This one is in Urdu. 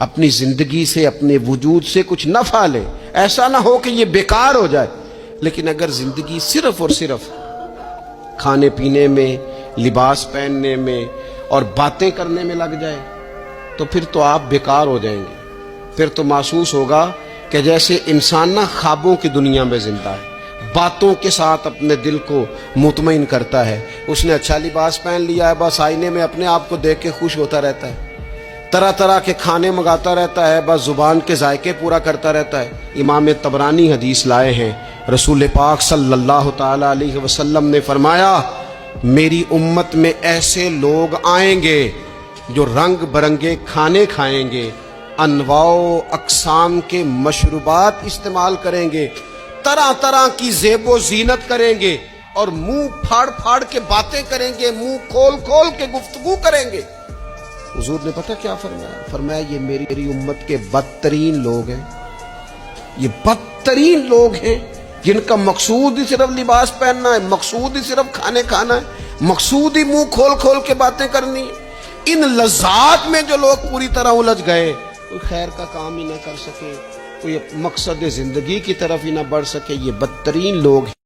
اپنی زندگی سے اپنے وجود سے کچھ نفع لے، ایسا نہ ہو کہ یہ بیکار ہو جائے۔ لیکن اگر زندگی صرف اور صرف کھانے پینے میں، لباس پہننے میں اور باتیں کرنے میں لگ جائے تو پھر تو آپ بیکار ہو جائیں گے۔ پھر تو محسوس ہوگا کہ جیسے انسان نہ خوابوں کی دنیا میں زندہ ہے، باتوں کے ساتھ اپنے دل کو مطمئن کرتا ہے۔ اس نے اچھا لباس پہن لیا ہے، بس آئینے میں اپنے آپ کو دیکھ کے خوش ہوتا رہتا ہے، طرح طرح کے کھانے منگاتا رہتا ہے، بس زبان کے ذائقے پورا کرتا رہتا ہے۔ امام طبرانی حدیث لائے ہیں، رسول پاک صلی اللہ تعالی علیہ وسلم نے فرمایا، میری امت میں ایسے لوگ آئیں گے جو رنگ برنگے کھانے کھائیں گے، انواع و اقسام کے مشروبات استعمال کریں گے، طرح طرح کی زیب و زینت کریں گے، اور منہ پھاڑ پھاڑ کے باتیں کریں گے، منہ کھول کھول کے گفتگو کریں گے۔ حضور نے پتہ کیا فرمایا؟ فرمایا یہ میری امت کے بدترین لوگ ہیں، یہ بدترین لوگ ہیں جن کا مقصود ہی صرف لباس پہننا ہے، مقصود ہی صرف کھانے کھانا ہے، مقصود ہی منہ کھول کھول کے باتیں کرنی ہے۔ ان لذات میں جو لوگ پوری طرح الجھ گئے، کوئی خیر کا کام ہی نہ کر سکے، کوئی مقصد زندگی کی طرف ہی نہ بڑھ سکے، یہ بدترین لوگ ہیں۔